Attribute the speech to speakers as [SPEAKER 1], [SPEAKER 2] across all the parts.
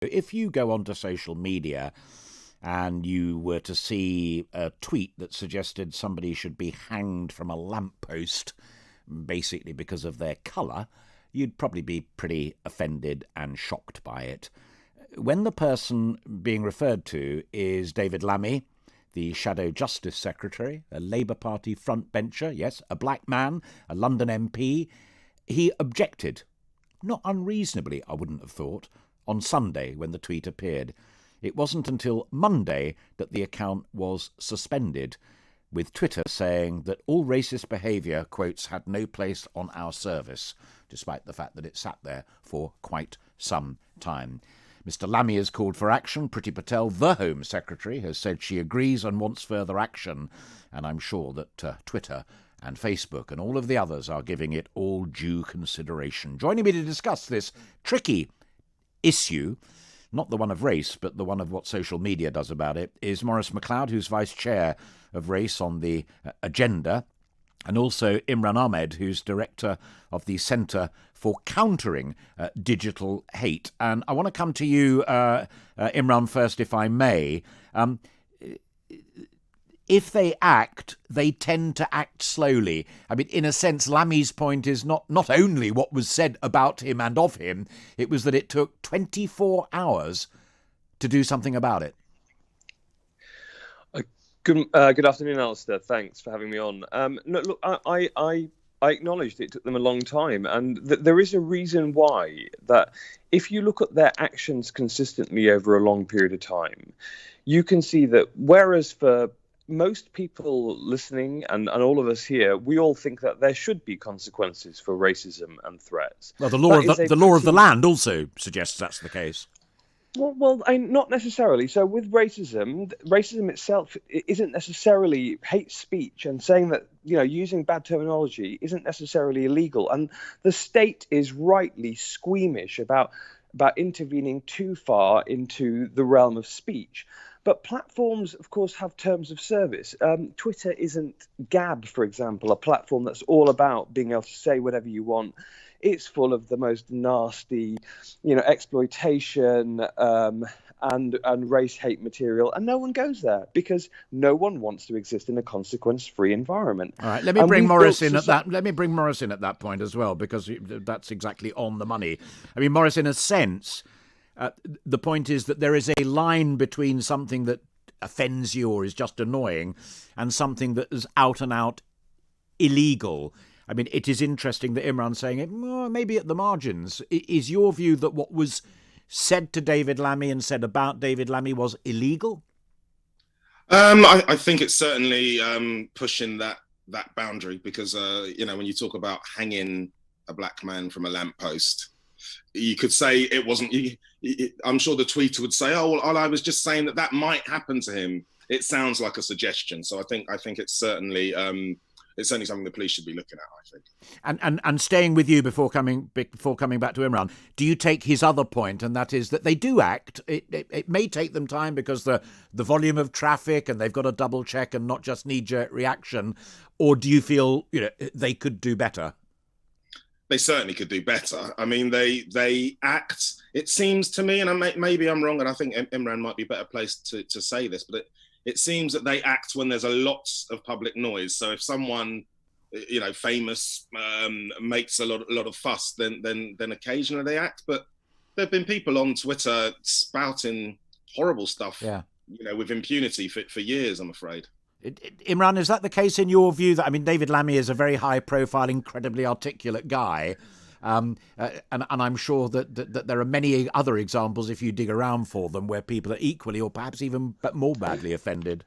[SPEAKER 1] If you go onto social media and you were to see a tweet that suggested somebody should be hanged from a lamppost, basically because of their colour, you'd probably be pretty offended and shocked by it. When the person being referred to is David Lammy, the Shadow Justice Secretary, a Labour Party frontbencher, yes, a black man, a London MP, he objected, not unreasonably, I wouldn't have thought, on Sunday when the tweet appeared. It wasn't until Monday that the account was suspended, with Twitter saying that all racist behaviour, quotes, had no place on our service, despite the fact that it sat there for quite some time. Mr Lammy has called for action. Priti Patel, the Home Secretary, has said she agrees and wants further action, and I'm sure that Twitter and Facebook and all of the others are giving it all due consideration. Joining me to discuss this tricky issue, not the one of race, but the one of what social media does about it, is Maurice MacLeod, who's Vice Chair of Race on the Agenda, and also Imran Ahmed, who's Director of the Centre for Countering Digital Hate. And I want to come to you, Imran, first, if I may. If they act, they tend to act slowly. I mean, in a sense, Lammy's point is not only what was said about him and of him, it was that it took 24 hours to do something about it.
[SPEAKER 2] Good afternoon, Alistair. Thanks for having me on. Look, I acknowledged it took them a long time, and there is a reason why. That if you look at their actions consistently over a long period of time, you can see that whereas for most people listening and all of us here, we all think that there should be consequences for racism and threats.
[SPEAKER 1] Well, the law of the land also suggests that's the case.
[SPEAKER 2] Well, not necessarily. So with racism itself isn't necessarily hate speech, and saying that, using bad terminology isn't necessarily illegal. And the state is rightly squeamish about intervening too far into the realm of speech. But platforms, of course, have terms of service. Twitter isn't Gab, for example, a platform that's all about being able to say whatever you want. It's full of the most nasty, exploitation and race hate material, and no one goes there because no one wants to exist in a consequence-free environment.
[SPEAKER 1] All right, let me bring Maurice in at that. Let me bring Maurice in at that point as well, because that's exactly on the money. I mean, Maurice, in a sense, the point is that there is a line between something that offends you or is just annoying and something that is out and out illegal. I mean, it is interesting that Imran's saying it, maybe at the margins. Is your view that what was said to David Lammy and said about David Lammy was illegal?
[SPEAKER 3] I think it's certainly pushing that boundary because, when you talk about hanging a black man from a lamppost, you could say it wasn't. I'm sure the tweeter would say, "Oh, well, I was just saying that might happen to him." It sounds like a suggestion, so I think it's certainly something the police should be looking at, I
[SPEAKER 1] think. And staying with you before coming back to Imran, do you take his other point, and that is that they do act. It may take them time because the volume of traffic and they've got to double check and not just knee-jerk reaction, or do you feel they could do better?
[SPEAKER 3] They certainly could do better. I mean, they act, it seems to me, and maybe I'm wrong, and I think Imran might be better placed to say this, but it seems that they act when there's a lot of public noise. So if someone, famous, makes a lot of fuss, then occasionally they act. But there have been people on Twitter spouting horrible stuff, with impunity for years, I'm afraid.
[SPEAKER 1] Imran, is that the case in your view? That, I mean, David Lammy is a very high-profile, incredibly articulate guy. And I'm sure that there are many other examples, if you dig around for them, where people are equally or perhaps even more badly offended.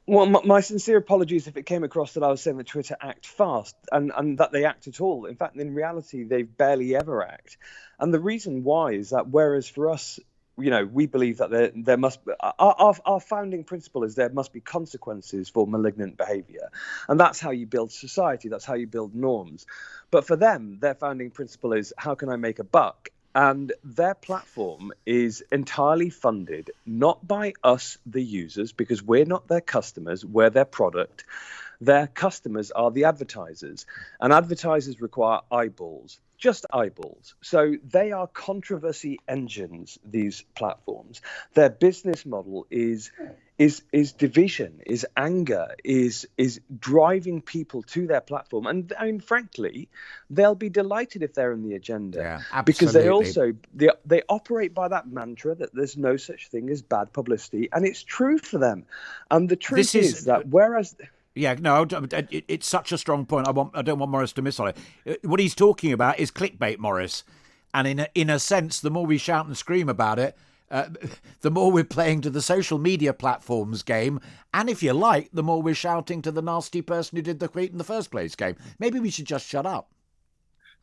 [SPEAKER 2] Well, my sincere apologies if it came across that I was saying that Twitter act fast and that they act at all. In fact, in reality, they barely ever act. And the reason why is that whereas for us, we believe that there must our founding principle is there must be consequences for malignant behavior, and that's how you build society. That's how you build norms. But for them, their founding principle is how can I make a buck? And their platform is entirely funded not by us, the users, because we're not their customers, we're their product. Their customers are the advertisers, and advertisers require eyeballs. Just eyeballs. So they are controversy engines, these platforms. Their business model is division, is anger, is driving people to their platform. And I mean, frankly, they'll be delighted if they're in the agenda, because they also they operate by that mantra that there's no such thing as bad publicity, and it's true for them. And the truth is that whereas
[SPEAKER 1] yeah, no, it's such a strong point. I don't want Morris to miss on it. What he's talking about is clickbait, Morris, and in a sense, the more we shout and scream about it, the more we're playing to the social media platforms game, and if you like, the more we're shouting to the nasty person who did the tweet in the first place game. Maybe we should just shut up.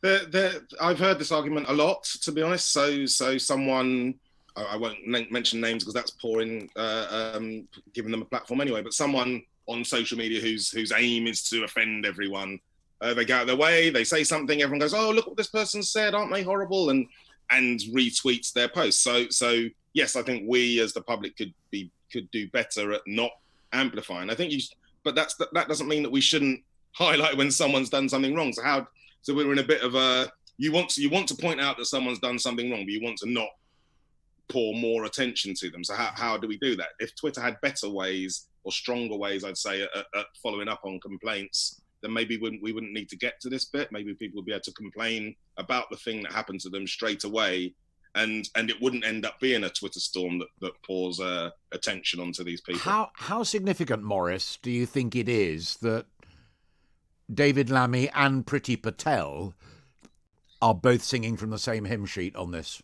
[SPEAKER 3] I've heard this argument a lot, to be honest. So someone, I won't mention names because that's pouring, giving them a platform anyway, but someone on social media whose aim is to offend everyone. They go out of their way, they say something, everyone goes, oh, look what this person said, aren't they horrible? And retweets their posts. So yes, I think we as the public could do better at not amplifying. I think but that doesn't mean that we shouldn't highlight when someone's done something wrong. So we're in a bit of a, you want to point out that someone's done something wrong, but you want to not pour more attention to them. So how do we do that? If Twitter had better ways or stronger ways, I'd say, at following up on complaints, then maybe we wouldn't need to get to this bit. Maybe people would be able to complain about the thing that happened to them straight away, and it wouldn't end up being a Twitter storm that pours attention onto these people.
[SPEAKER 1] How significant, Morris, do you think it is that David Lammy and Priti Patel are both singing from the same hymn sheet on this?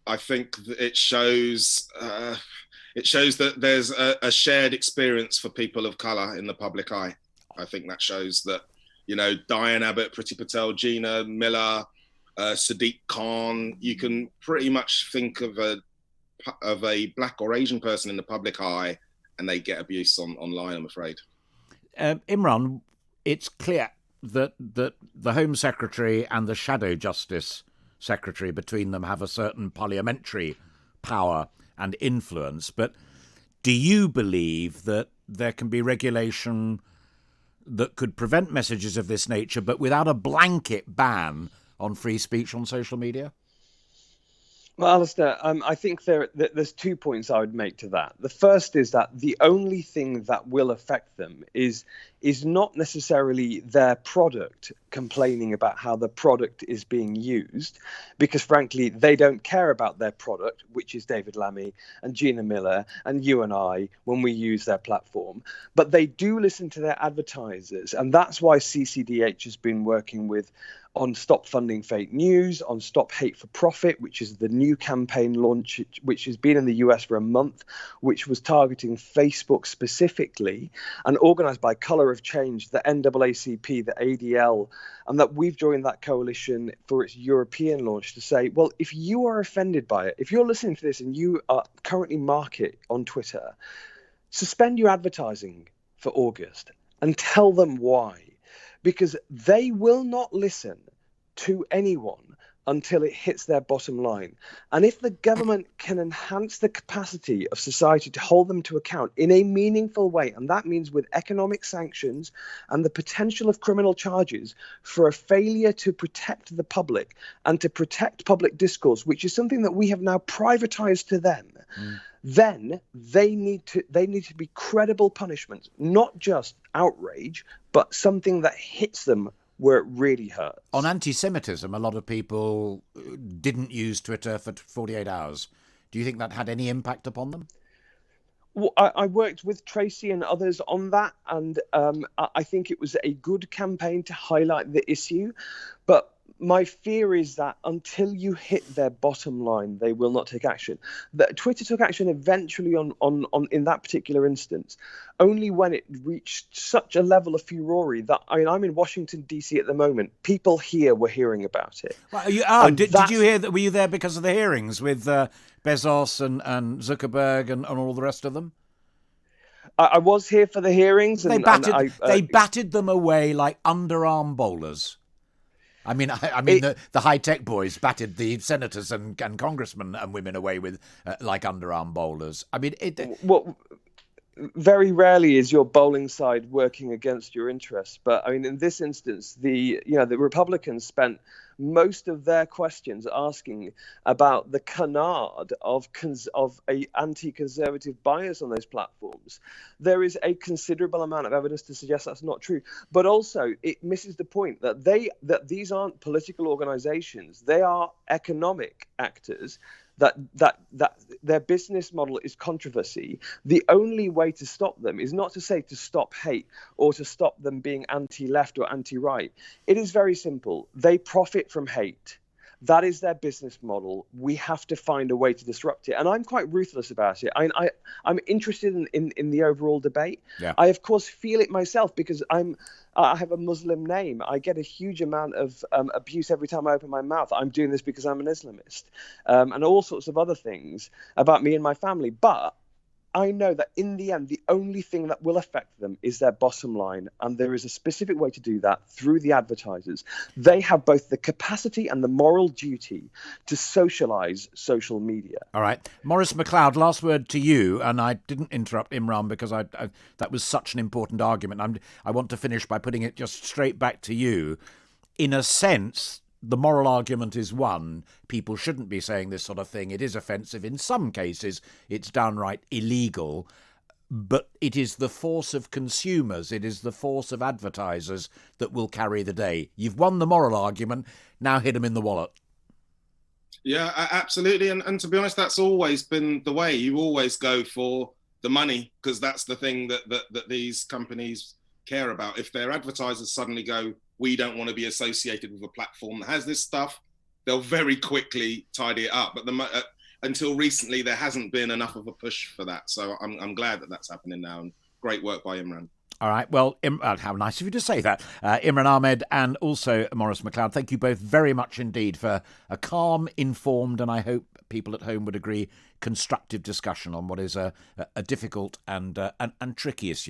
[SPEAKER 3] I think that it shows that there's a shared experience for people of colour in the public eye. I think that shows that, Diane Abbott, Priti Patel, Gina Miller, Sadiq Khan, you can pretty much think of a black or Asian person in the public eye and they get abuse online, I'm afraid.
[SPEAKER 1] Imran, it's clear that the Home Secretary and the Shadow Justice Secretary between them have a certain parliamentary power and influence, but do you believe that there can be regulation that could prevent messages of this nature, but without a blanket ban on free speech on social media?
[SPEAKER 2] Well, Alistair, I think there's 2 points I would make to that. The first is that the only thing that will affect them is not necessarily their product complaining about how the product is being used, because frankly, they don't care about their product, which is David Lammy and Gina Miller and you and I when we use their platform. But they do listen to their advertisers, and that's why CCDH has been working on Stop Funding Fake News, on Stop Hate for Profit, which is the new campaign launch, which has been in the US for a month, which was targeting Facebook specifically and organized by Colour of Change, the NAACP, the ADL, and that we've joined that coalition for its European launch to say, well, if you are offended by it, if you're listening to this and you are currently mark it on Twitter, suspend your advertising for August and tell them why. Because they will not listen to anyone until it hits their bottom line. And if the government can enhance the capacity of society to hold them to account in a meaningful way, and that means with economic sanctions and the potential of criminal charges for a failure to protect the public and to protect public discourse, which is something that we have now privatized to them, then they need to be credible punishments, not just outrage, but something that hits them where it really hurts.
[SPEAKER 1] On anti-Semitism, a lot of people didn't use Twitter for 48 hours. Do you think that had any impact upon them?
[SPEAKER 2] Well, I worked with Tracy and others on that, and I think it was a good campaign to highlight the issue. But my fear is that until you hit their bottom line, they will not take action. Twitter took action eventually on in that particular instance, only when it reached such a level of furore that I'm in Washington D.C. at the moment. People here were hearing about it.
[SPEAKER 1] Well, did you hear that? Were you there because of the hearings with Bezos and Zuckerberg and all the rest of them?
[SPEAKER 2] I was here for the hearings.
[SPEAKER 1] They batted them away like underarm bowlers. I mean, the high-tech boys batted the senators and congressmen and women away with like underarm bowlers. I mean,
[SPEAKER 2] very rarely is your bowling side working against your interests. But I mean, in this instance, the Republicans spent most of their questions asking about the canard of a anti-conservative bias on those platforms. There is a considerable amount of evidence to suggest that's not true. But also, it misses the point that these aren't political organizations; they are economic actors. That their business model is controversy. The only way to stop them is not to say to stop hate or to stop them being anti-left or anti-right. It is very simple. They profit from hate. That is their business model. We have to find a way to disrupt it. And I'm quite ruthless about it. I'm interested in the overall debate.
[SPEAKER 1] Yeah.
[SPEAKER 2] I, of course, feel it myself because I have a Muslim name. I get a huge amount of abuse every time I open my mouth. I'm doing this because I'm an Islamist, and all sorts of other things about me and my family. But I know that in the end, the only thing that will affect them is their bottom line. And there is a specific way to do that through the advertisers. They have both the capacity and the moral duty to socialize social media.
[SPEAKER 1] All right. Maurice MacLeod, last word to you. And I didn't interrupt Imran because that was such an important argument. I want to finish by putting it just straight back to you. In a sense, the moral argument is one. People shouldn't be saying this sort of thing. It is offensive. In some cases, it's downright illegal. But it is the force of consumers, it is the force of advertisers that will carry the day. You've won the moral argument. Now hit them in the wallet.
[SPEAKER 3] Yeah, absolutely. And to be honest, that's always been the way. You always go for the money because that's the thing that these companies care about. If their advertisers suddenly go, we don't want to be associated with a platform that has this stuff, they'll very quickly tidy it up. But until recently, there hasn't been enough of a push for that. So I'm glad that that's happening now. And great work by Imran.
[SPEAKER 1] All right. Well, how nice of you to say that. Imran Ahmed and also Maurice MacLeod, thank you both very much indeed for a calm, informed, and I hope people at home would agree, constructive discussion on what is a difficult and tricky issue.